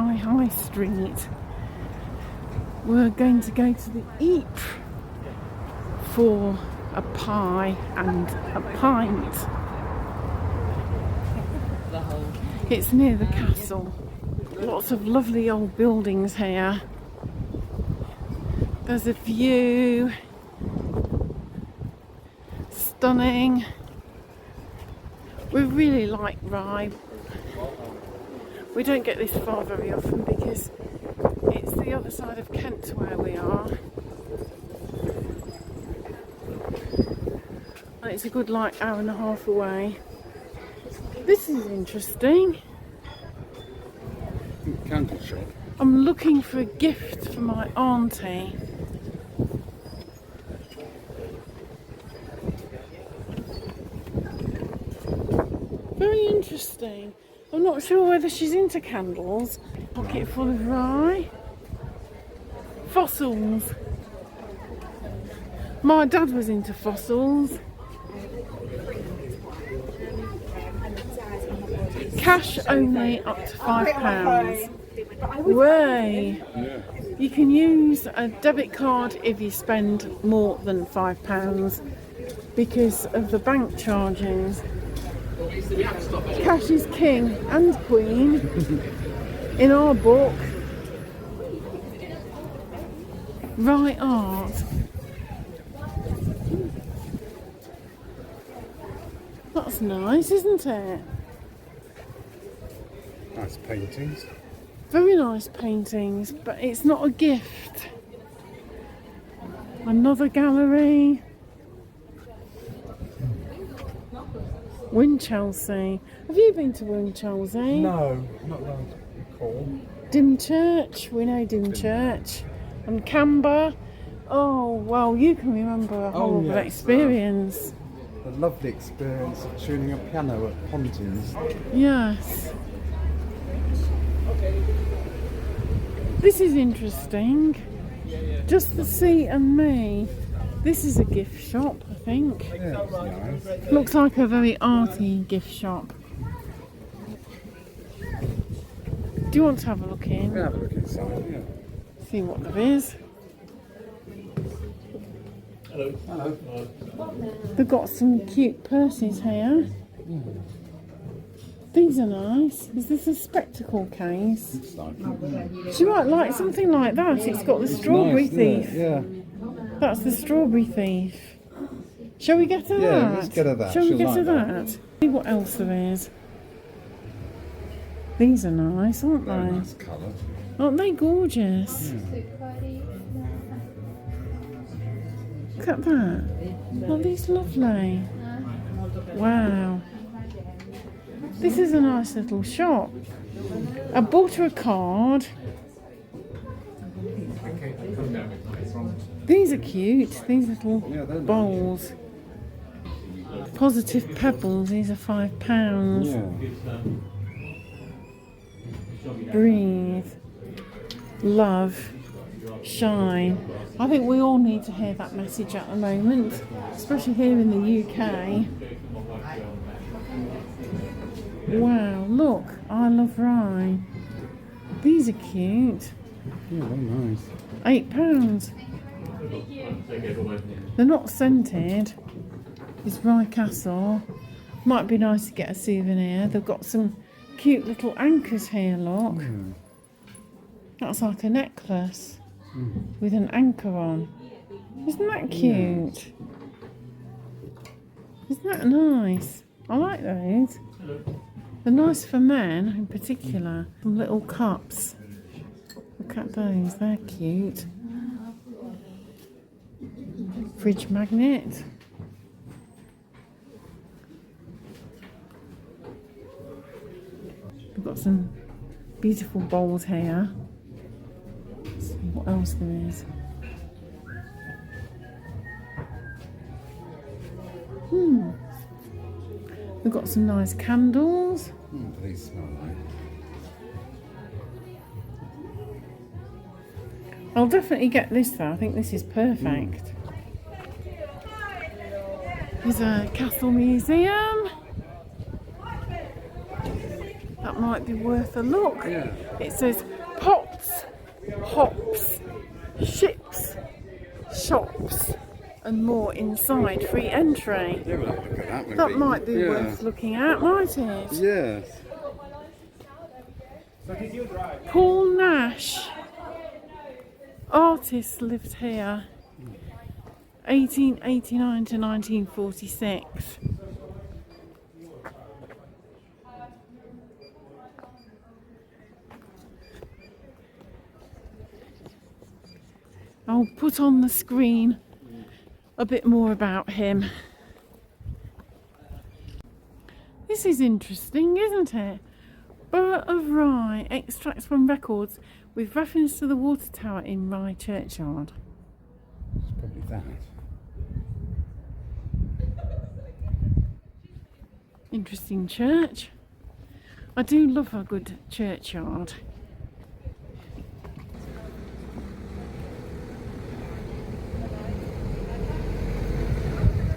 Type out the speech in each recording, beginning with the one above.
Rye High Street. We're going to go to the Ypres for a pie and a pint. It's near the castle. Lots of lovely old buildings here. There's a view. Stunning. We really like Rye. We don't get this far very often because it's the other side of Kent where we are. And it's a good like hour and a half away. This is interesting. Candle shop. I'm looking for a gift for my auntie. Very interesting. I'm not sure whether she's into candles. Pocket full of rye. Fossils. My dad was into fossils. Cash only up to £5. Way. Yeah. You can use a debit card if you spend more than £5 because of the bank charges. Cash is king and queen in our book. Rye art. That's nice, isn't it? Nice paintings. Very nice paintings, but it's not a gift. Another gallery. Winchelsea. Have you been to Winchelsea? No, not that I recall. Dymchurch. We know Dymchurch. And Camber. Oh, well, you can remember a horrible experience. The lovely experience of tuning a piano at Pontins. Yes. This is interesting. Just the sea and me. This is a gift shop, I think. Yeah, it's nice. Looks like a very arty gift shop. Do you want to have a look in? We'll have a look inside, yeah. See what there is. Hello. Hello. They've got some cute purses here. These are nice. Is this a spectacle case? Looks like. She might like something like that. It's got the strawberry Nice, isn't it? thief. Yeah. That's the strawberry thief. Shall we get her that? Yeah, let's get her that. Shall we She'll get like her that. that? See what else there is. These are nice, aren't Very they? nice colour. Aren't they gorgeous? Look at that. Aren't these lovely? Wow. This is a nice little shop. I bought her a card. These are cute. These little bowls. Positive pebbles. These are £5. Yeah. Breathe. Love. Shine. I think we all need to hear that message at the moment, especially here in the UK. Wow, look, I love Rye. These are cute. Yeah, very nice. £8. They're not scented. It's Rye Castle. Might be nice to get a souvenir. They've got some cute little anchors here, look. Yeah. That's like a necklace with an anchor on. Isn't that cute? Isn't that nice? I like those. They're nice for men in particular. Some little cups. Look at those, they're cute. Fridge magnet. We've got some beautiful bowls here. Let's see what else there is. We've got some nice candles. These smell like. I'll definitely get this though. I think this is perfect. There's a castle museum. That might be worth a look. Yeah. It says pots, hops, ships, shops and more inside. Free entry. Yeah, we'll have a look at that maybe. That might be worth looking at, might it? Yes. Paul Nash. Artist lived here. 1889 to 1946. I'll put on the screen a bit more about him. This is interesting, isn't it? Borough of Rye, extracts from records with reference to the water tower in Rye churchyard. It's probably that. Interesting church. I do love a good churchyard.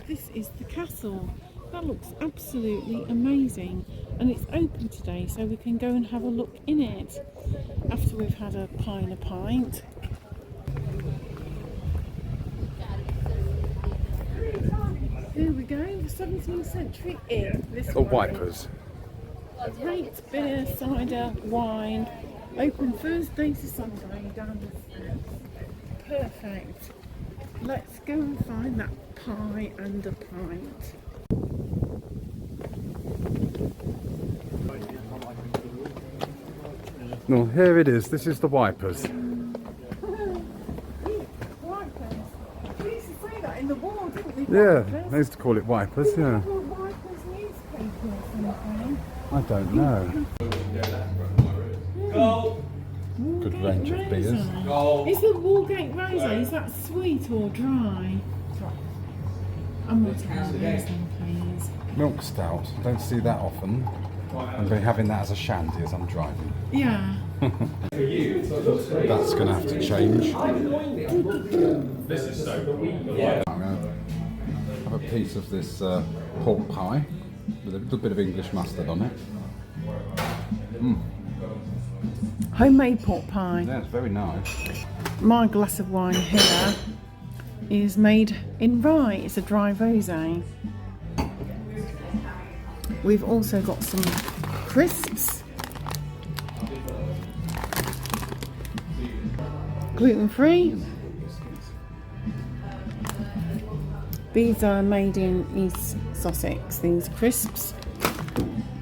This is the castle. That looks absolutely amazing, and it's open today so we can go and have a look in it after we've had a pint. Here we go, the 17th century inn. The Wipers. Great beer, cider, wine. Open Thursday to Sunday down the steps. Perfect. Let's go and find that pie and a pint. No, here it is. This is the Wipers. Wipers. We used to say that in the war, didn't we? Yeah, Wipers? they used to call it Wipers, yeah. Wipers newspaper or something. I don't know. Good range of beers. Is the Walgate Rosé, is that sweet or dry? I'm not having those then, please. Milk stout. I don't see that often. I'm going to be having that as a shandy as I'm driving. Yeah. That's going to have to change. I'm going to have a piece of this pork pie with a little bit of English mustard on it. Homemade pork pie. Yeah, it's very nice. My glass of wine here is made in Rye. It's a dry rosé. We've also got some crisps, gluten-free. These are made in East Sussex, these crisps.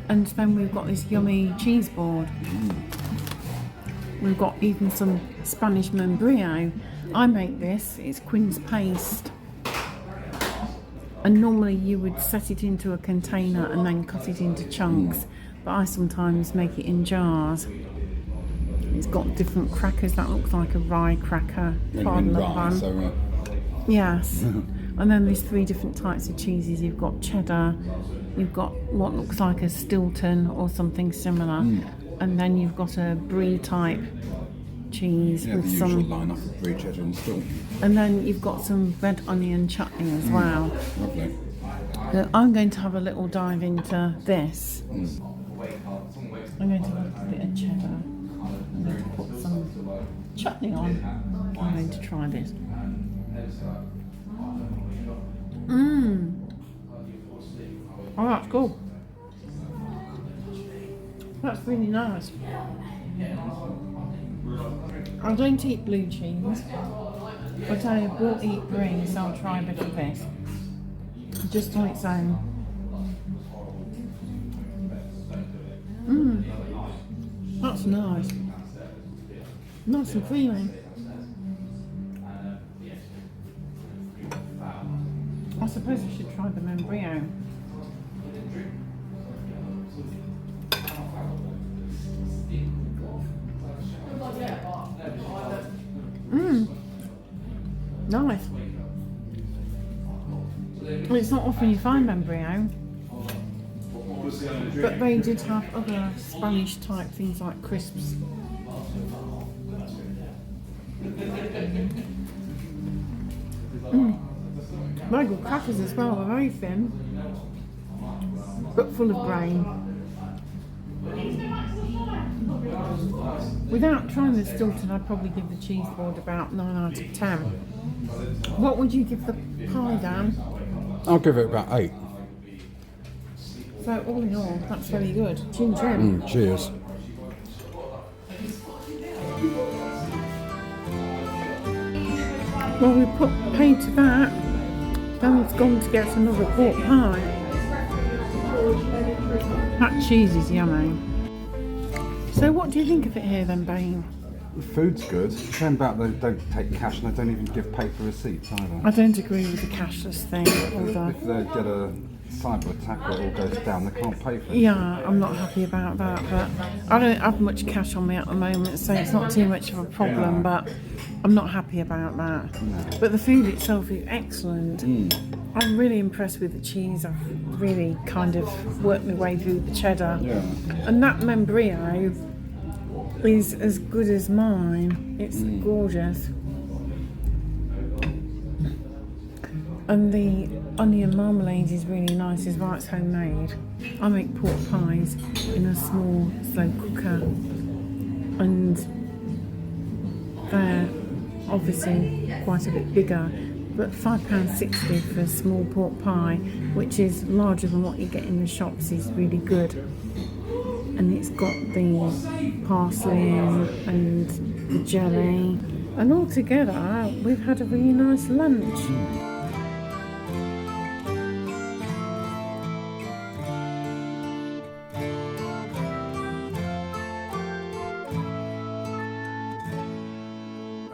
And then we've got this yummy cheese board. We've got even some Spanish membrillo. I make this, it's quince paste. And normally you would set it into a container and then cut it into chunks, but I sometimes make it in jars. It's got different crackers. That looks like a rye cracker. Pardon the pun. Yes. And then there's 3 different types of cheeses. You've got cheddar, you've got what looks like a Stilton or something similar, and then you've got a brie type cheese with the some usual lineup of brie, cheddar and Stilton. and then you've got some red onion chutney as well. Lovely. So I'm going to have a little dive into this. I'm going to have a little bit of cheddar. I'm going to put some chutney on. I'm going to try this. Oh, that's cool. That's really nice. I don't eat blue cheese, but I will eat brie, so I'll try a bit of this. Just on its own. That's nice. Nice and creamy. I suppose I should try the membrillo. Nice. Well, it's not often you find membrillo, but they did have other Spanish type things like crisps. Very good crackers as well, they're very thin, but full of grain. Without trying the Stilton, I'd probably give the cheese board about 9 out of 10. What would you give the pie, Dan? I'll give it about 8. So all in all, that's very good. Chin chin. Cheers. Well, we paid to that. Dan's gone to get another pork pie. That cheese is yummy. So what do you think of it here then, Bane? The food's good. Shame about they don't take cash and they don't even give paper receipts either. I don't agree with the cashless thing. Although, If they get a cyber attack or it all goes down, they can't pay for it. yeah, I'm not happy about that, but I don't have much cash on me at the moment, so it's not too much of a problem, but I'm not happy about that. No. But the food itself is excellent. I'm really impressed with the cheese. I've really kind of worked my way through the cheddar. Yeah. And that membrillo is as good as mine. It's gorgeous. And the onion marmalade is really nice as well. It's homemade. I make pork pies in a small slow cooker, and they're obviously quite a bit bigger, but £5.60 for a small pork pie, which is larger than what you get in the shops, is really good. And it's got the parsley in and the jelly, and altogether we've had a really nice lunch.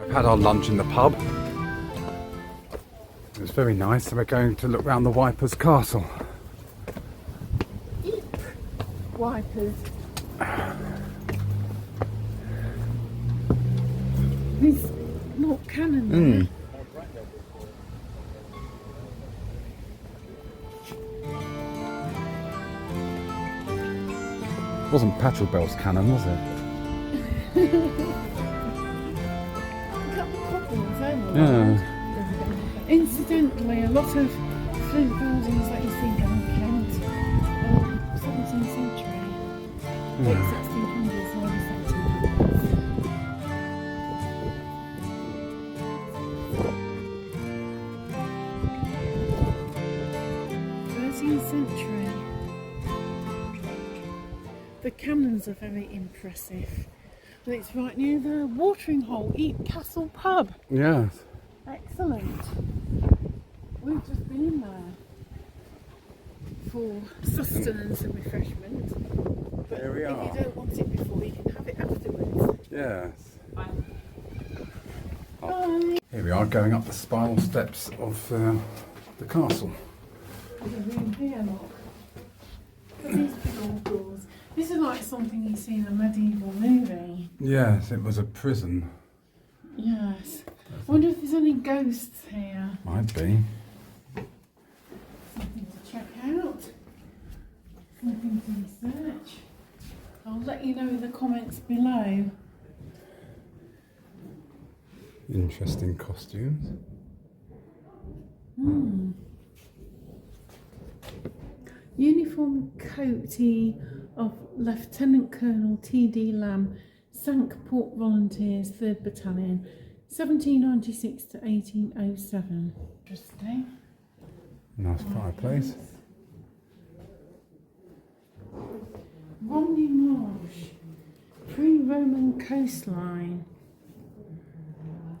We've had our lunch in the pub. It was very nice, so we're going to look round the Wipers Castle. Wipers. There's not cannon there. It wasn't Petrol Bell's cannon, was it? Yeah. Incidentally, a lot of flint buildings that you see down Kent are 17th century, late 1600s, early 1700s. 13th century. The cannons are very impressive. And it's right near the watering hole, Rye Castle pub. Yes. Excellent. We've just been in there for sustenance and refreshment. But Here we are. if you don't want it before, you can have it afterwards. Yes. Bye. Here we are, going up the spiral steps of the castle. There's a room here, look. These big old doors. This is like something you see in a medieval movie. Yes, it was a prison. Yes. I wonder if there's any ghosts here. Might be. Something to check out. Something to research. I'll let you know in the comments below. Interesting costumes. Uniform coatee of Lieutenant Colonel T.D. Lamb, Cinque Ports Volunteers, 3rd Battalion, 1796 to 1807. Interesting. Nice fireplace. Romney Marsh, pre-Roman coastline,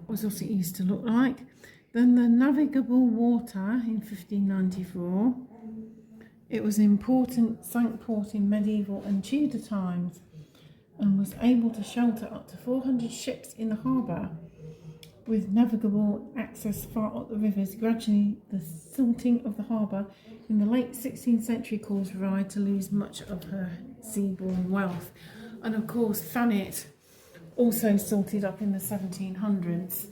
was what it used to look like. Then the navigable water in 1594. It was an important Cinque Port in medieval and Tudor times, and was able to shelter up to 400 ships in the harbour, with navigable access far up the rivers. Gradually, the silting of the harbour in the late 16th century caused Rye to lose much of her seaborne wealth. And of course, Thanet also silted up in the 1700s,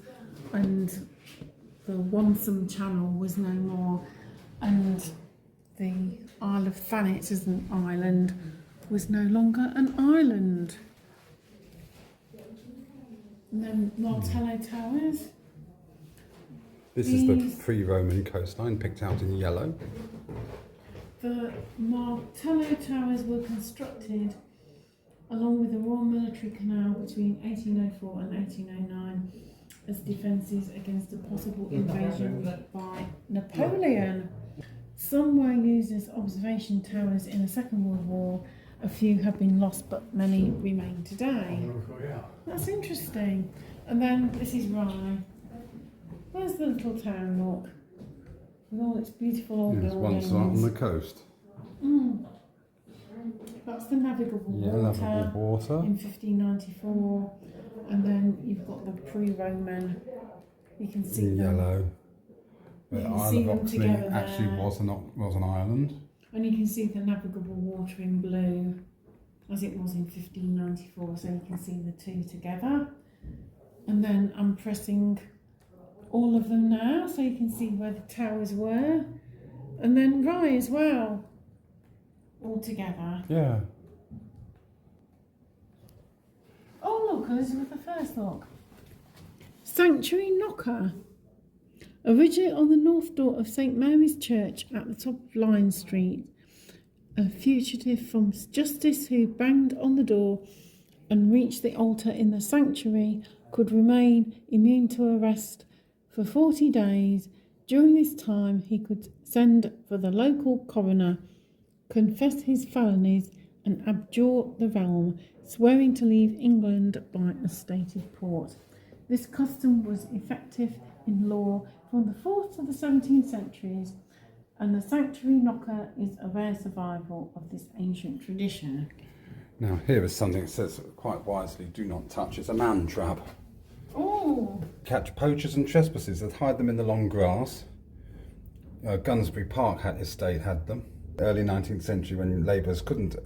and the Wonsum Channel was no more, and the Isle of Thanet as an island was no longer an island. And then Martello Towers. This is the pre-Roman coastline, picked out in yellow. The Martello Towers were constructed along with the Royal Military Canal between 1804 and 1809 as defences against a possible invasion by Napoleon. Some were used as observation towers in the Second World War. A few have been lost, but many remain today. That's interesting. And then this is Rye. Where's the little town, look? With all its beautiful old buildings. Once on the coast. That's the navigable water. In 1594. And then you've got the pre-Roman. You can see In them. yellow. You The can Isle see of them Oxley together actually there. was an island. And you can see the navigable water in blue, as it was in 1594, so you can see the two together. And then I'm pressing all of them now, so you can see where the towers were. And then Rye as well, all together. Yeah. Oh look, this was the first look. Sanctuary Knocker. Originally on the north door of St Mary's Church at the top of Lion Street, a fugitive from justice who banged on the door and reached the altar in the sanctuary could remain immune to arrest for 40 days. During this time, he could send for the local coroner, confess his felonies, and abjure the realm, swearing to leave England by a stated port. This custom was effective in law from the 4th to the 17th centuries, and the sanctuary knocker is a rare survival of this ancient tradition. Now here is something that says quite wisely, do not touch. It's a man trap. Oh! Catch poachers and trespassers that hide them in the long grass. Gunsbury Park estate had them. Early 19th century, when labourers couldn't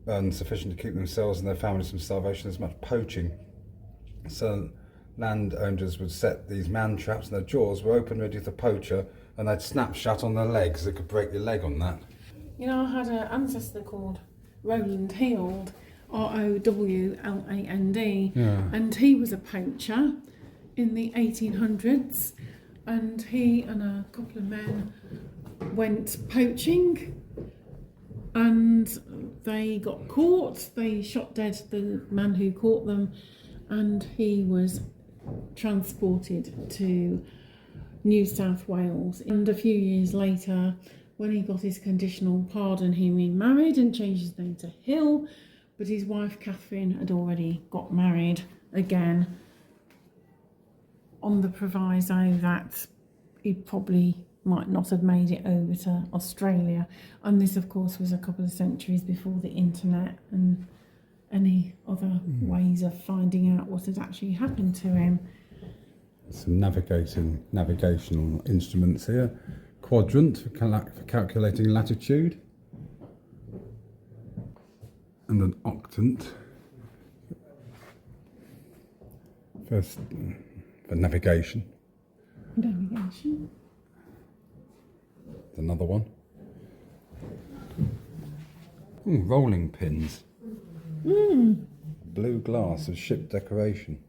earn sufficient to keep themselves and their families from starvation, there's much poaching. So landowners would set these man traps and their jaws were open ready for the poacher, and they'd snap shut on their legs. They could break your leg on that. You know, I had an ancestor called Rowland Heald, Rowland, and he was a poacher in the 1800s, and he and a couple of men went poaching and they got caught. They shot dead the man who caught them, and he was transported to New South Wales. And a few years later, when he got his conditional pardon, he remarried and changed his name to Hill, but his wife Catherine had already got married again, on the proviso that he probably might not have made it over to Australia. And this, of course, was a couple of centuries before the internet and any other ways of finding out what had actually happened to him. Some navigational instruments here. Quadrant for calculating latitude. And an octant for navigation. Navigation. Another one. Rolling pins. Blue glass as ship decoration.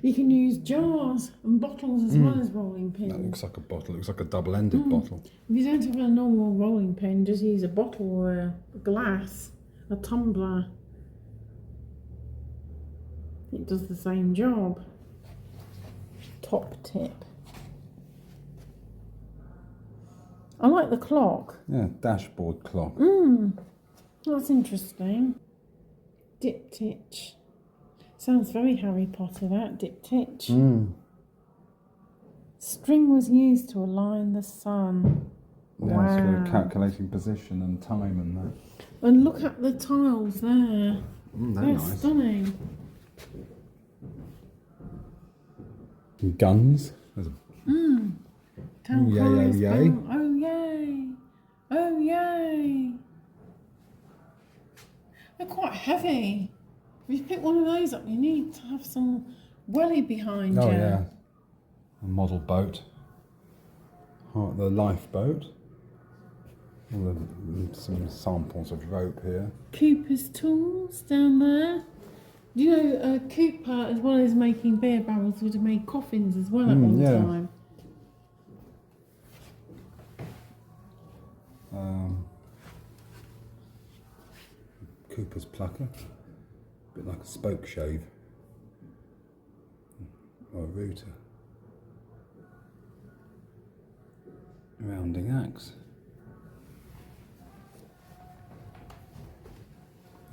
You can use jars and bottles as well as rolling pins. That looks like a bottle. It looks like a double-ended bottle. If you don't have a normal rolling pin, just use a bottle or a glass, a tumbler. It does the same job. Top tip. I like the clock. Yeah, dashboard clock. That's interesting. Diptych. Sounds very Harry Potter, that, diptych. String was used to align the sun. Yeah, Wow. so they're calculating position and time and that. And look at the tiles there. They're They're nice. stunning. Guns. There's a Town Yay, criers, yay, yay. Oh yay! Oh yay! They're quite heavy. If you pick one of those up, you need to have some welly behind you. Oh yeah, a model boat. The lifeboat. Some samples of rope here. Cooper's tools down there. You know, Cooper, as well as making beer barrels, would have made coffins as well at one time. Cooper's plucker. A bit like a spoke shave. Or a router. Rounding axe.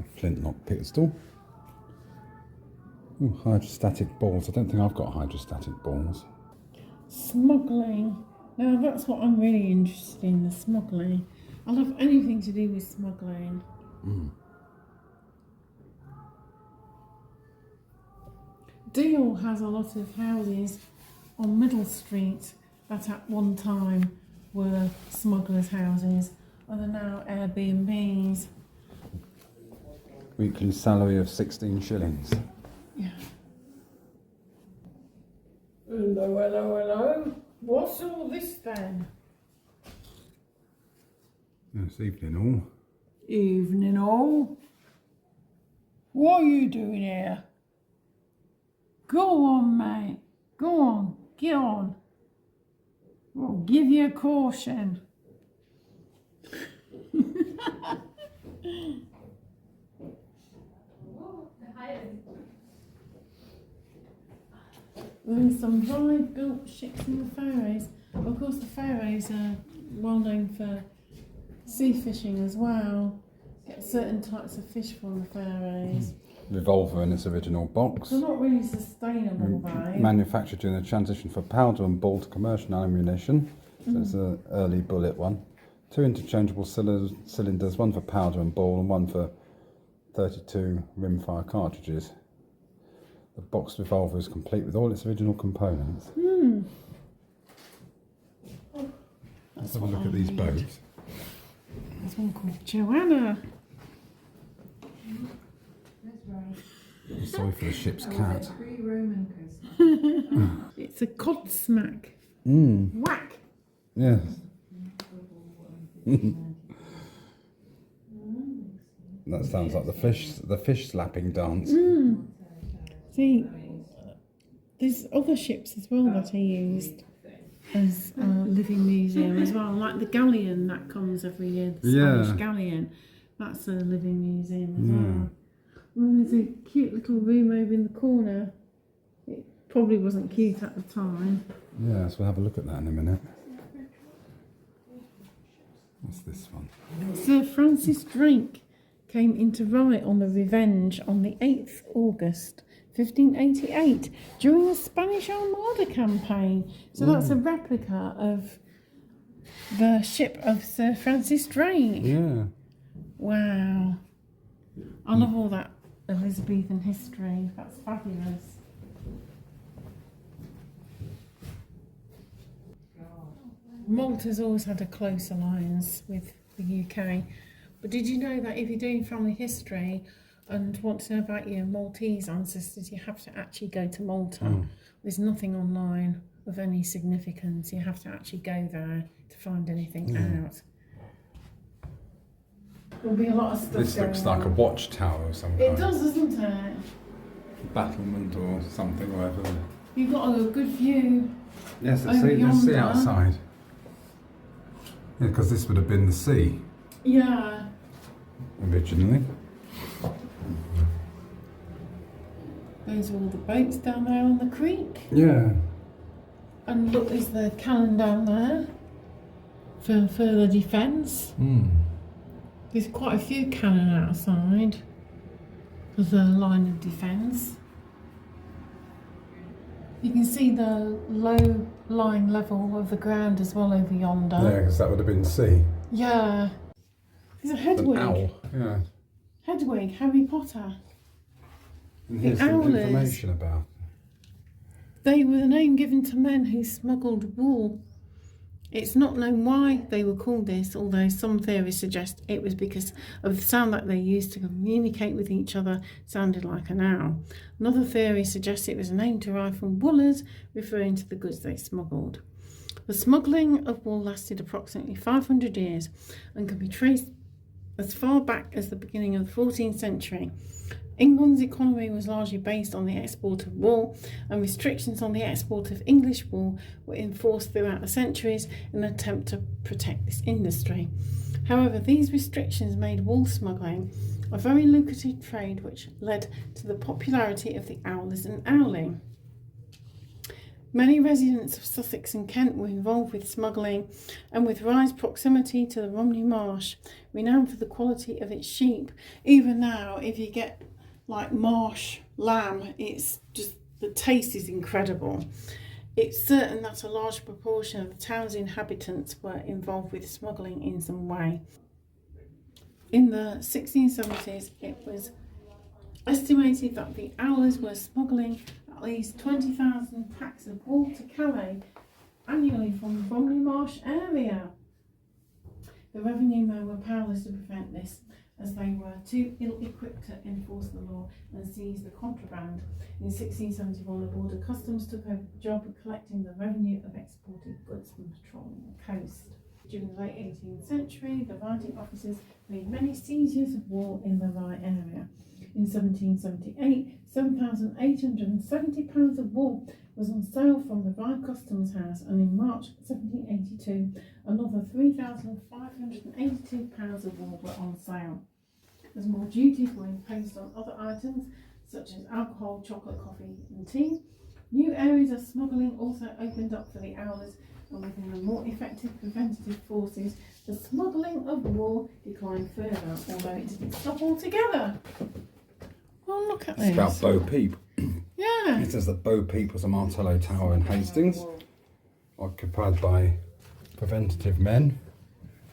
A flintlock pistol. Ooh, hydrostatic balls. I don't think I've got hydrostatic balls. Smuggling. Now that's what I'm really interested in, the smuggling. I love anything to do with smuggling. Deal has a lot of houses on Middle Street that at one time were smugglers' houses, and are now Airbnbs. Weekly salary of 16 shillings. Yeah. Hello, hello, hello. What's all this then? Yes, evening all. Evening all. What are you doing here? Go on, mate. Go on. Get on. We'll give you a caution. There's some Rye built ships in the Fayres. Of course, the Fayres are well known for sea fishing as well. Get certain types of fish from the Fayres. Revolver in its original box. They're not really sustainable, though. Manufactured during the transition from powder and ball to commercial ammunition. So it's an early bullet one. 2 interchangeable cylinders, one for powder and ball and one for 32 rimfire cartridges. The boxed revolver is complete with all its original components. Let's have a look at these boats. There's one called Joanna. Sorry for the ship's cat. It's a cod smack. Whack. Yes. That sounds like the fish slapping dance. See, there's other ships as well that are used as a living museum as well, like the galleon that comes every year, the Spanish galleon. That's a living museum as well. And there's a cute little room over in the corner. It probably wasn't cute at the time. Yeah, so we'll have a look at that in a minute. What's this one? Sir Francis Drake came into Rye on the Revenge on the 8th August 1588 during the Spanish Armada campaign. So that's a replica of the ship of Sir Francis Drake. Yeah. Wow. I love all that Elizabethan history. That's fabulous. Malta's always had a close alliance with the UK. But did you know that if you're doing family history and want to know about your Maltese ancestors, you have to actually go to Malta. There's nothing online of any significance. You have to actually go there to find anything out. There'll be a lot of stuff. This looks like a watchtower of some kind. It does, doesn't it? Battlement or something, whatever. You've got a good view. Yes, let's see outside. Yeah, because this would have been the sea. Yeah. Originally. Those are all the boats down there on the creek. Yeah. And look, there's the cannon down there for further defence. There's quite a few cannon outside for the line of defence. You can see the low lying level of the ground as well over yonder. Yeah, because that would have been sea. Yeah. There's a Hedwig. An owl. Yeah. Hedwig, Harry Potter. And here's some information about. They were the name given to men who smuggled wool. It's not known why they were called this, although some theories suggest it was because of the sound that they used to communicate with each other, sounded like an owl. Another theory suggests it was a name derived from woolers, referring to the goods they smuggled. The smuggling of wool lasted approximately 500 years and can be traced as far back as the beginning of the 14th century. England's economy was largely based on the export of wool, and restrictions on the export of English wool were enforced throughout the centuries in an attempt to protect this industry. However, these restrictions made wool smuggling a very lucrative trade which led to the popularity of the owlers and owling. Many residents of Sussex and Kent were involved with smuggling, and with Rye's proximity to the Romney Marsh, renowned for the quality of its sheep. Even now, if you get like marsh lamb, it's just, the taste is incredible. It's certain that a large proportion of the town's inhabitants were involved with smuggling in some way. In the 1670s, it was estimated that the owlers were smuggling at least 20,000 packs of wool to Calais annually from the Romney Marsh area. The revenue men were powerless to prevent this, as they were too ill-equipped to enforce the law and seize the contraband. In 1671, the Border Customs took over the job of collecting the revenue of exported goods from patrolling the coast. During the late 18th century, the riding officers made many seizures of wool in the Rye area. In 1778, £7,870 of wool was on sale from the Rye Customs House, and in March 1782, another £3,582 of wool were on sale. As more duties were imposed on other items, such as alcohol, chocolate, coffee and tea, new areas of smuggling also opened up for the owlers, and within the more effective preventative forces, the smuggling of wool declined further, although it didn't stop altogether. Oh, look at this. It's about Bo Peep. Yeah. It says that Bo Peep was a Martello tower in Hastings, occupied by preventative men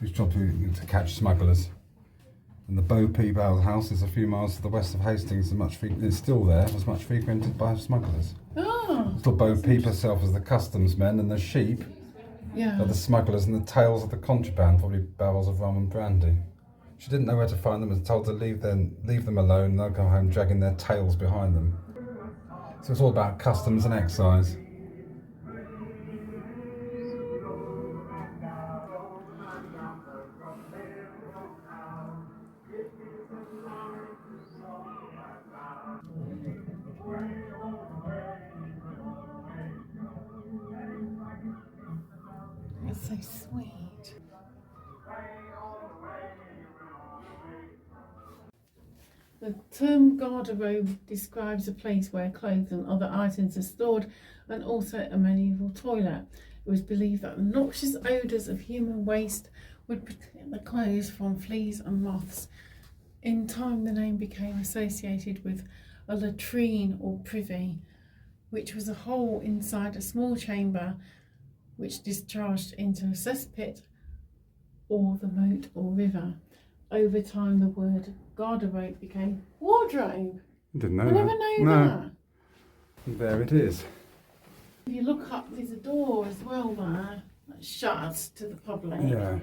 whose job was to catch smugglers. And the Bo Peep Ale House is a few miles to the west of Hastings, and it's still there, was much frequented by smugglers. Oh. So Bo Peep herself as the customs men, and the sheep are the smugglers, and the tails of the contraband, probably barrels of rum and brandy. She didn't know where to find them and was told to leave them alone, and they'll go home dragging their tails behind them. So it's all about customs and excise. It's so sweet. The term garderobe describes a place where clothes and other items are stored, and also a medieval toilet. It was believed that the noxious odours of human waste would protect the clothes from fleas and moths. In time, the name became associated with a latrine or privy, which was a hole inside a small chamber which discharged into a cesspit or the moat or river. Over time, the word garderobe became wardrobe. I didn't know I that. never know that. And there it is. If you look up, there's a door as well there that shuts to the public. Yeah.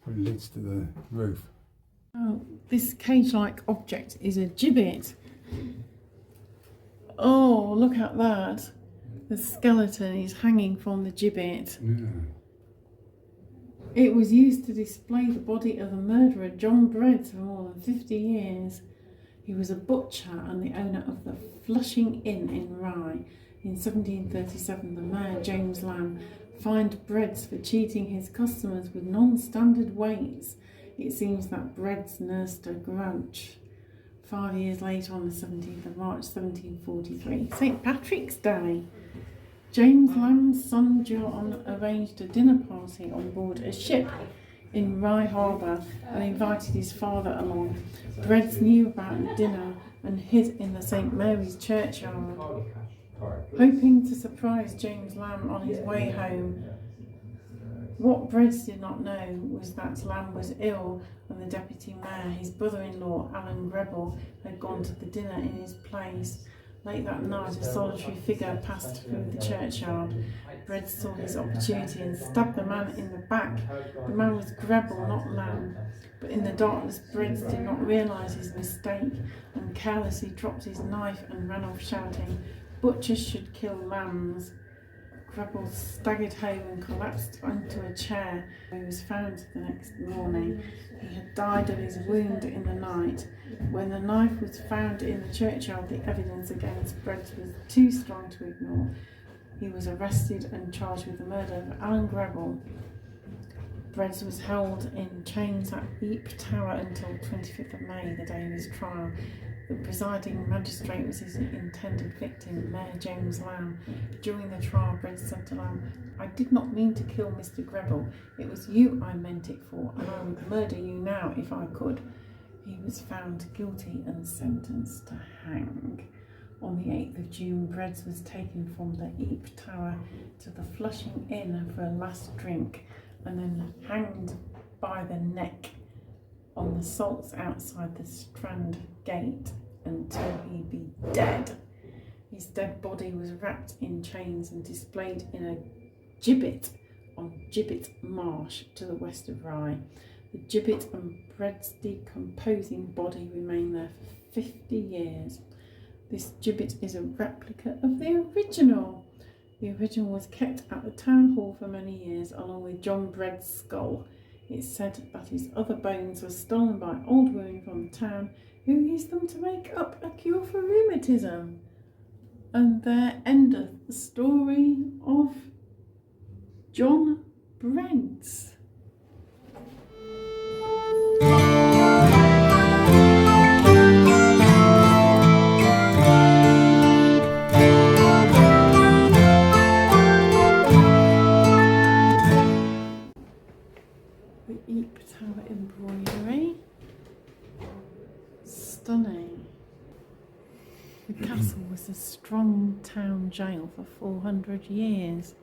Probably leads to the roof. Oh, this cage-like object is a gibbet. Oh, look at that. The skeleton is hanging from the gibbet. Yeah. It was used to display the body of the murderer John Breads for more than 50 years. He was a butcher and the owner of the Flushing Inn in Rye. In 1737, the mayor, James Lamb, fined Breads for cheating his customers with non-standard weights. It seems that Breads nursed a grudge. 5 years later, on the 17th of March 1743, St. Patrick's Day, James Lamb's son John arranged a dinner party on board a ship in Rye Harbour and invited his father along. Breads knew about the dinner and hid in the St. Mary's churchyard, hoping to surprise James Lamb on his way home. What Breads did not know was that Lamb was ill, and the deputy mayor, his brother-in-law Alan Grebel, had gone to the dinner in his place. Late that night, a solitary figure passed through the churchyard. Breads saw his opportunity and stabbed the man in the back. The man was Grebel, not Lamb. But in the darkness, Breads did not realise his mistake and carelessly dropped his knife and ran off shouting, "Butchers should kill lambs." Grebel staggered home and collapsed onto a chair. He was found the next morning. He had died of his wound in the night. When the knife was found in the churchyard, the evidence against Breads was too strong to ignore. He was arrested and charged with the murder of Alan Grebel. Breads was held in chains at Ype Tower until 25th of May, the day of his trial. The presiding magistrate was his intended victim, Mayor James Lamb. During the trial, Breads said to Lamb, "I did not mean to kill Mr. Greville. It was you I meant it for, and I would murder you now if I could." He was found guilty and sentenced to hang. On the 8th of June, Breads was taken from the Ype Tower to the Flushing Inn for a last drink and then hanged by the neck on the salts outside the Strand Gate until he be dead. His dead body was wrapped in chains and displayed in a gibbet on Gibbet Marsh to the west of Rye. The gibbet and Bread's decomposing body remained there for 50 years. This gibbet is a replica of the original. The original was kept at the town hall for many years, along with John Bread's skull. It's said that his other bones were stolen by old women from the town, who used them to make up a cure for rheumatism. And there endeth the story of John Breads. The Ype Tower embroidery. Stunning. The castle was a strong town jail for 400 years,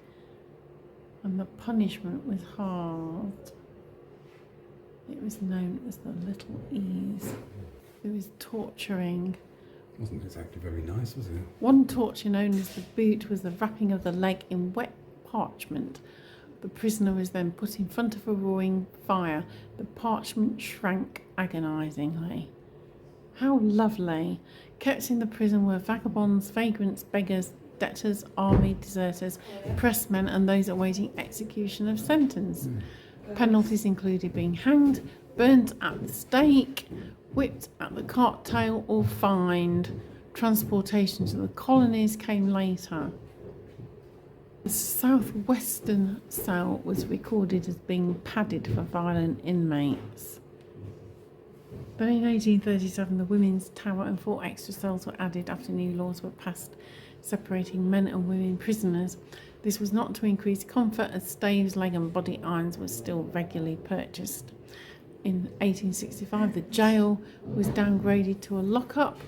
and the punishment was hard. It was known as the Little Ease. It was torturing. Wasn't exactly very nice, was it? One torture known as the boot was the wrapping of the leg in wet parchment. The prisoner was then put in front of a roaring fire. The parchment shrank agonisingly. How lovely. Kept in the prison were vagabonds, vagrants, beggars, debtors, army deserters, pressmen and those awaiting execution of sentence. Penalties included being hanged, burnt at the stake, whipped at the cart tail or fined. Transportation to the colonies came later. The southwestern cell was recorded as being padded for violent inmates. Then in 1837 the women's tower and 4 extra cells were added after new laws were passed separating men and women prisoners. This was not to increase comfort, as staves, leg and body irons were still regularly purchased. In 1865 the jail was downgraded to a lockup.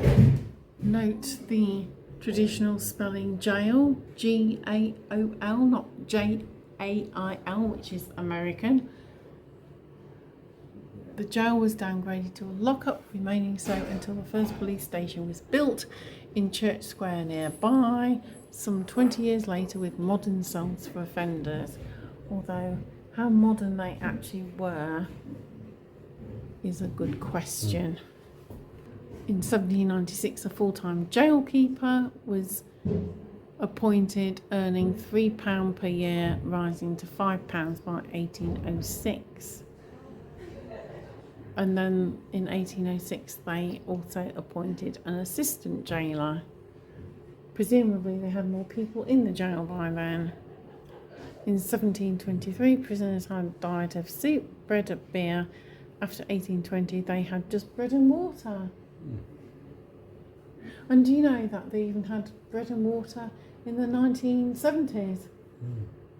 Note the traditional spelling jail, G-A-O-L, not J-A-I-L, which is American. The jail was downgraded to a lockup, remaining so until the first police station was built in Church Square nearby, some 20 years later, with modern cells for offenders. Although how modern they actually were is a good question. In 1796, a full-time jail keeper was appointed, earning £3 per year, rising to £5 by 1806. And then in 1806, they also appointed an assistant jailer. Presumably, they had more people in the jail by then. In 1723, prisoners had died of soup, bread, and beer. After 1820, they had just bread and water. And do you know that they even had bread and water in the 1970s?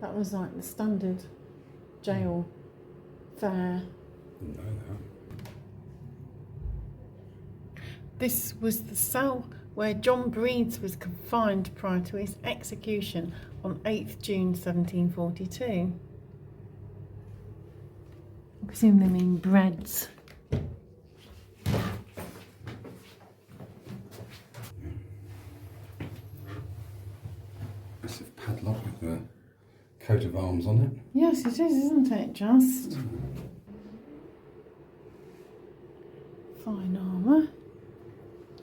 That was like the standard jail fare. Didn't know that. This was the cell where John Breeds was confined prior to his execution on 8th June 1742. I presume they mean breads. Massive padlock with a coat of arms on it. Yes, it is, isn't it? Just fine armour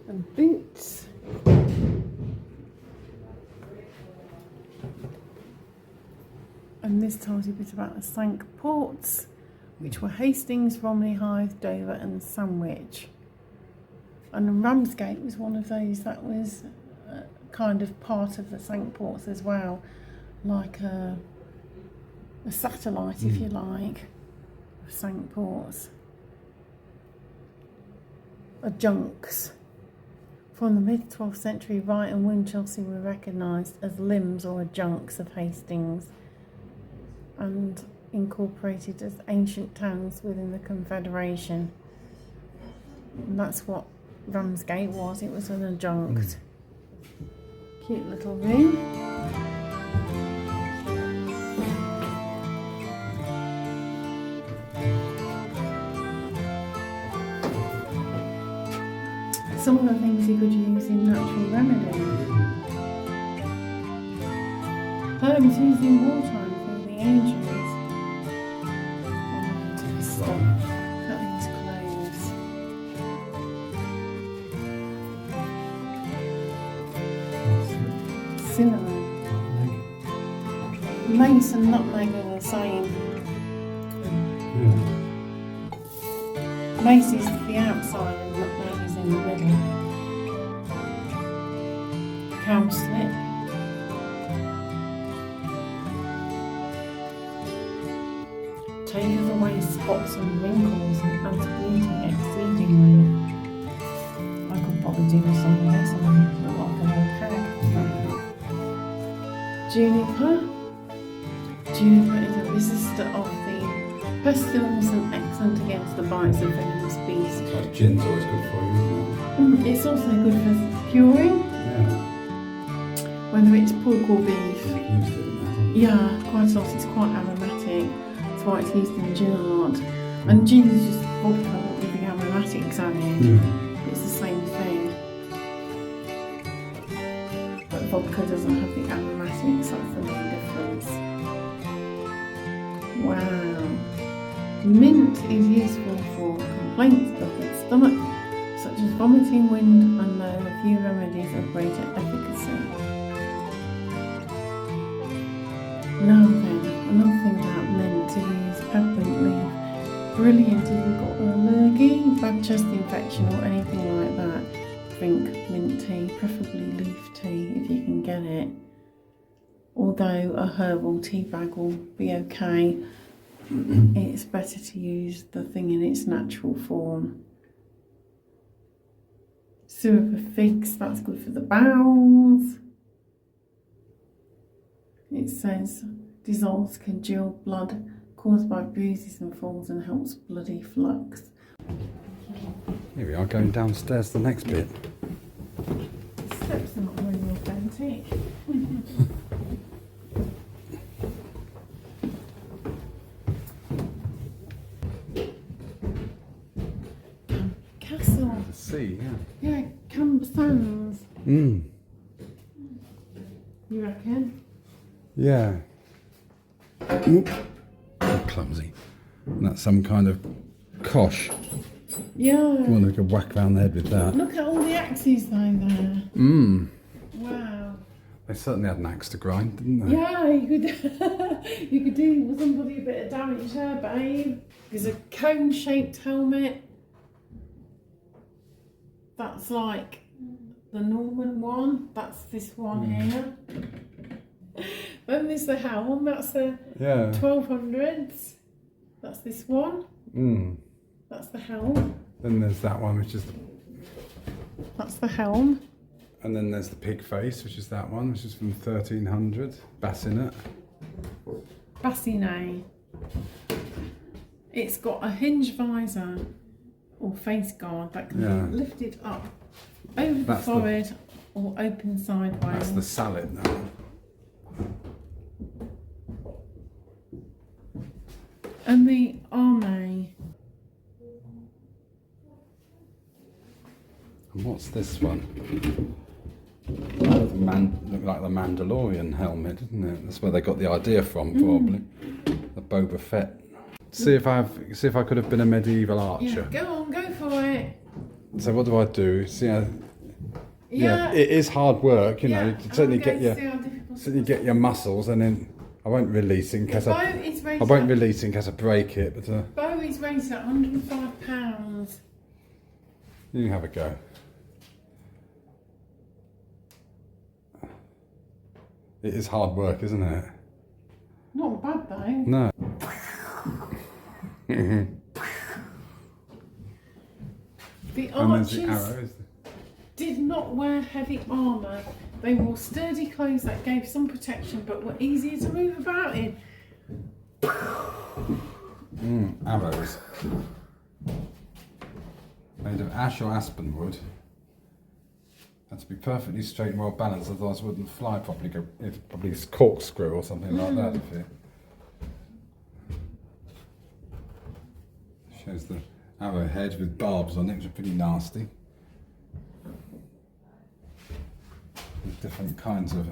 and boots. And this tells you a bit about the Cinque Ports, which were Hastings, Romney, Hythe, Dover and Sandwich. And Ramsgate was one of those that was kind of part of the Cinque Ports as well, like a satellite, if you like. of Cinque Ports are junks. From the mid-12th century, Rye and Winchelsea were recognised as limbs or adjuncts of Hastings and incorporated as ancient towns within the Confederation. And that's what Ramsgate was, it was an adjunct. Cute little room. Some of the things you could use in natural remedies. Herbs used in wartime for the injuries. Stuff. Cut these cloves. Cinnamon. Mace and nutmeg are the same. Mace is the outside and nutmeg is in the middle. Cowslip. Taketh away spots and wrinkles and adds beauty exceedingly. I could probably do with some of this, I look like an old hag. Juniper. Juniper is a resistor of the pestilence and excellent against the bites of venomous beasts. Like gin's always good for you, isn't it? It's also good for curing, Yeah. whether it's pork or beef. Used it in that, haven't you? Yeah, quite a lot. It's quite aromatic. That's why it's used in gin a lot. And gin is just vodka with the aromatics added. It's the same thing. But vodka doesn't have the aromatics, that's the main difference. Wow. Mint is useful for complaints of the stomach, such as vomiting, wind, and there are a few remedies of greater efficacy. Now then, another thing about mint to use peppermint leaf. Brilliant if you've got an allergy, bad chest infection or anything like that. Drink mint tea, preferably leaf tea if you can get it. Although a herbal tea bag will be okay, it's better to use the thing in its natural form. Syrup of figs, that's good for the bowels. It says dissolves congealed blood caused by bruises and falls and helps bloody flux. Here we are, going downstairs to the next bit. The steps are not really authentic. Castle. The sea, yeah. Yeah, Camber Sands. You reckon? Yeah. Oop. So clumsy. And that's some kind of kosh. Yeah. Well, they could whack round the head with that. Look at all the axes though there. Wow. They certainly had an axe to grind, didn't they? Yeah, you could you could do somebody a bit of damage there, babe. There's a cone-shaped helmet. That's like the Norman one. That's this one here. Then there's the helm. That's the 1200s. That's this one. That's the helm. Then there's that one, which is That's the helm. and then there's the pig face, which is that one, which is from 1300. Bassinet. Bassinet. It's got a hinge visor or face guard that can be lifted up over the forehead or open sideways. That's the salad now. And the arme. And what's this one? Look like the Mandalorian helmet, isn't it? That's where they got the idea from, probably. The Boba Fett. See if I could have been a medieval archer. Yeah, go on, go for it. So what do I do? See how? Yeah, it is hard work, you know. Yeah, To certainly okay, get your muscles, and then I won't release in case I break it. But bow is rated at £105. you can have a go. It is hard work, isn't it? Not bad though. No. The And there's the archers arrows. did not wear heavy armour. They wore sturdy clothes that gave some protection but were easier to move about in. Arrows. Made of ash or aspen wood. Had to be perfectly straight and well balanced, otherwise it wouldn't fly properly. If probably it's corkscrew or something like that. If it shows the arrowhead with barbs on it, which are pretty nasty. With different kinds of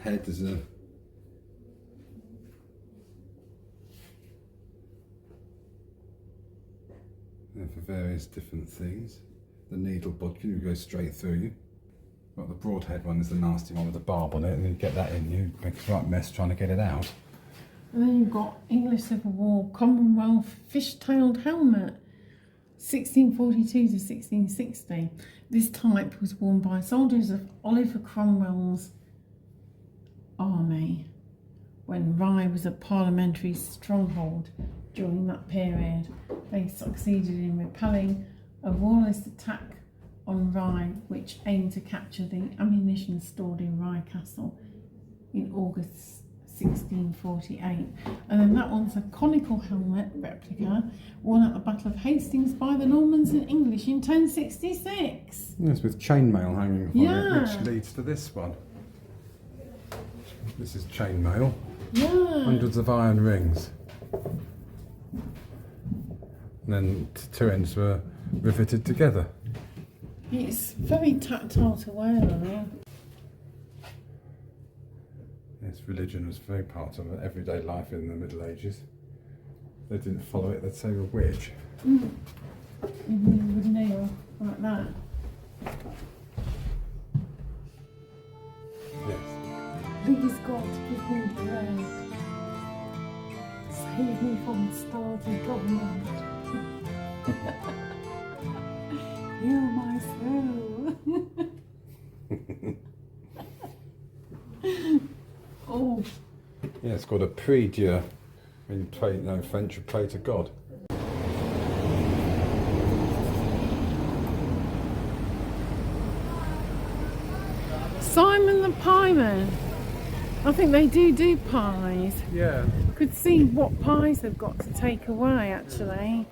head. There's a for various different things. The needle bodkin will go straight through you. Got the broadhead one is the nasty one with the barb on it, and then you get that in you, makes a right mess trying to get it out. And then you've got English Civil War Commonwealth fish-tailed helmet, 1642 to 1660. This type was worn by soldiers of Oliver Cromwell's army when Rye was a parliamentary stronghold. During that period, they succeeded in repelling a royalist attack on Rye, which aimed to capture the ammunition stored in Rye Castle in August 1648. And then that one's a conical helmet replica worn at the Battle of Hastings by the Normans and English in 1066. Yes, with chainmail hanging from Yeah. it, which leads to this one. This is chainmail. Yeah. Hundreds of iron rings. And then two ends were riveted together. It's very tactile to wear, though. Yes, religion was very part of everyday life in the Middle Ages. They didn't follow it, they'd say a witch. Even with a nail like that. Yes. Please God, give me bread. Save me from starving government. Heal my soul. Oh. Yeah, it's called a prie-dieu. When you pray, French, you pray to God. Simon the Pieman. I think they do pies. Yeah. Could see what pies they've got to take away, actually.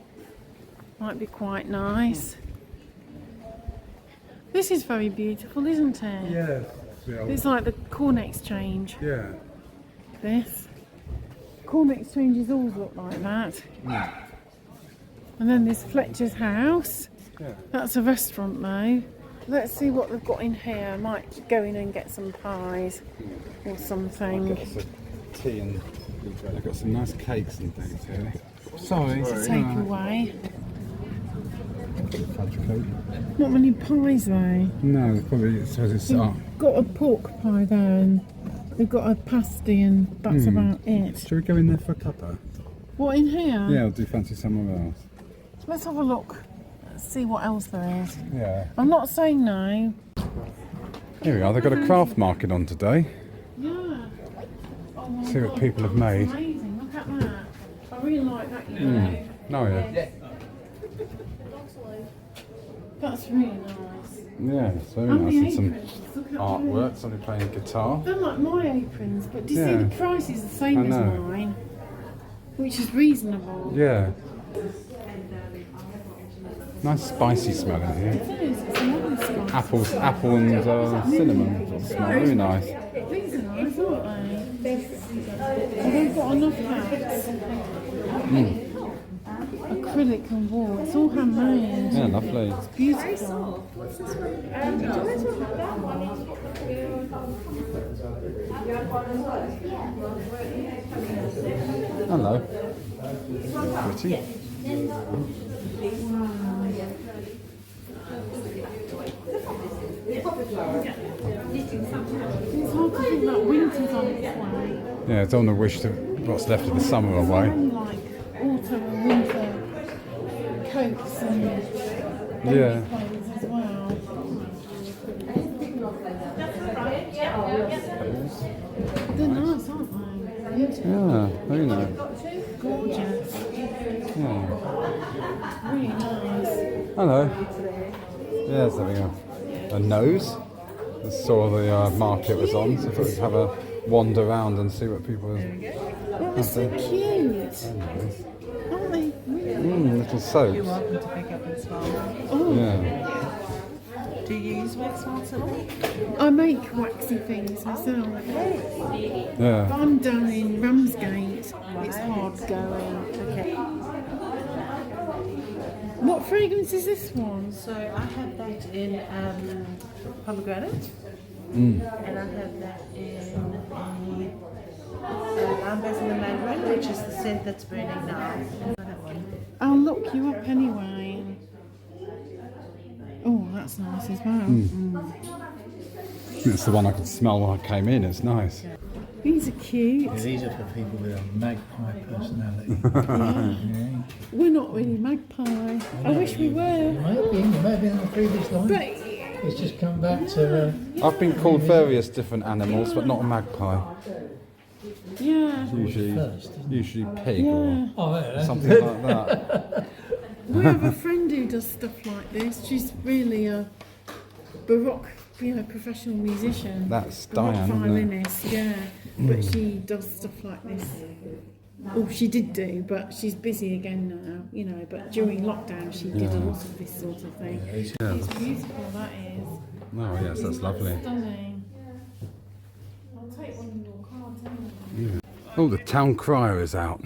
Might be quite nice. This is very beautiful, isn't it? Yeah. It's like the corn exchange. Yeah. This. Corn exchanges always look like that. Mm. And then there's Fletcher's house. Yeah. That's a restaurant though. Let's see what they've got in here. I might go in and get some pies or something. I'll get us a tea and they've got some nice cakes and things here. Sorry. To take away. Fudge cake. Not many pies though. No, probably it's They've got a pork pie there and they've got a pasty and that's about it. Shall we go in there for a cuppa? What, in here? Yeah, or do you fancy somewhere else? Let's have a look. Let's see what else there is. Yeah. I'm not saying no. Here we are, they've got a craft market on today. Yeah. Oh my See what God, people have that's made. amazing. Look at that. I really like that, you know. Oh yeah. That's really nice. Yeah, it's very And nice. the And some aprons. Look at artwork, somebody playing guitar. They're like my aprons, but do you see Yeah. the price is the same I as know. mine? Which is reasonable. Yeah. Nice spicy smell in here. It is, it's a lovely spice. Apple and cinnamon sort of smell, very nice. These are nice, aren't they? Oh, they've got enough hats. Acrylic and wool, it's all handmade. Yeah, lovely. It's beautiful. Hello. Pretty. It's hard to think that winter's on its way. Yeah, I don't want to wish what's left of the summer away. Only like autumn and winter coats and Yeah. clothes as well. They're nice, aren't they? Beautiful. Yeah, very nice. Gorgeous. Yeah. Really nice. Hello. Yeah, there's having a nose. I saw the market was on, so I thought we'd have a wander around and see what people are. Oh, they're so cute. Aren't they? Really? Little soaps. You're welcome to pick up as well. Oh, Yeah. Do you use wax melts at all? I make waxy things myself. Yeah. But I'm down in Ramsgate. It's hard going. Okay. What fragrance is this one? So I have that in pomegranate. Mm. And I have that in lime basil and mandarin, which is the scent that's burning now. That one. I'll look you up anyway. Oh, that's nice as well. It's the one I could smell when I came in. It's nice. These are cute. Yeah, these are for people with a magpie personality. Yeah. We're not really magpie. I wish we were. You might have been on the previous line. But It's just come back to. I've been called various different animals, but not a magpie. yeah, Usually pig yeah. Oh, yeah, or that's something like that. We have a friend who does stuff like this. She's really a Baroque, professional musician. That's Baroque Diane, isn't it? violinist, yeah. But she does stuff like this. Oh, she did do, but she's busy again now, But during lockdown, she did a lot of this sort of thing. It's beautiful, that is. Oh yes, that's lovely. Stunning. I'll take one of your cards anyway. Oh, the town crier is out.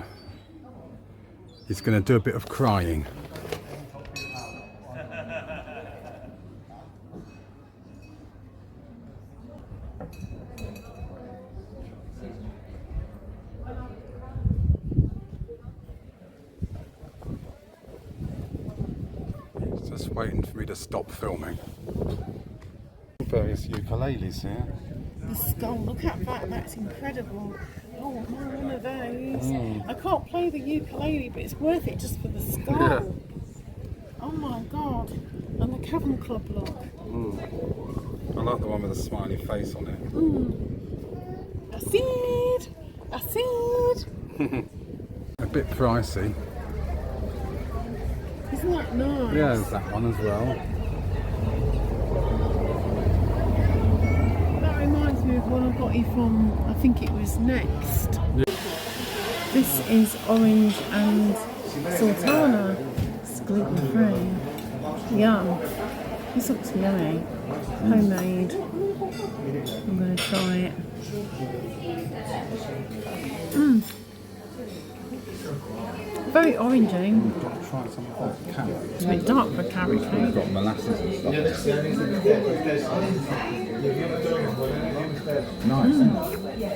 He's going to do a bit of crying. He's just waiting for me to stop filming. Various ukuleles here. The skull, look at that, that's incredible. Oh, I want one of those. I can't play the ukulele, but it's worth it just for the skull. Yeah. Oh my god. And the Cavern Club look. I like the one with the smiley face on it. Acid! Acid! A bit pricey. Isn't that nice? Yeah, there's that one as well. That reminds me of one I got you from, I think it was Next. Yeah. This is orange and sultana. It's gluten free. Yum. This looks yummy. Homemade. I'm going to try it. Very orangey. Got to try some of that carrot. It's a bit dark for carrot We've cake. got molasses and stuff. Nice.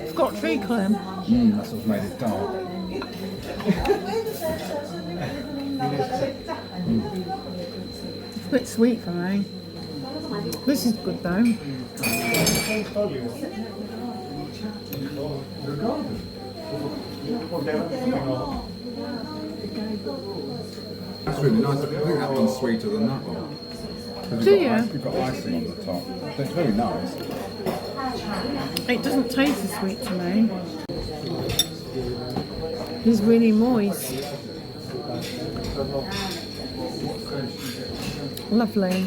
It's got tree clam. That's what's made it dark. It's a bit sweet for me. This is good though. That's really nice. I think that one's sweeter than that one. Do you? We've got icing on the top. It's very nice. It doesn't taste as sweet to me. It's really moist. Lovely.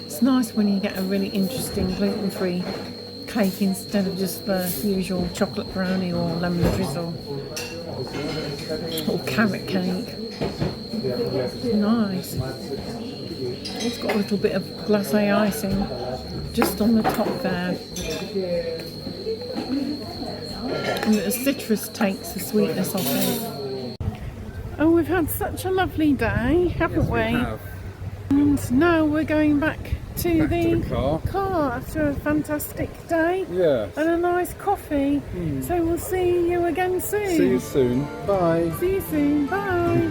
It's nice when you get a really interesting gluten-free cake instead of just the usual chocolate brownie or lemon drizzle or carrot cake. Nice. It's got a little bit of glacé icing just on the top there. And the citrus takes the sweetness off it. Oh, we've had such a lovely day, haven't we? have. And now we're going back to the car. after a fantastic day Yes. and a nice coffee. So we'll see you again soon. See you soon. Bye. See you soon. Bye.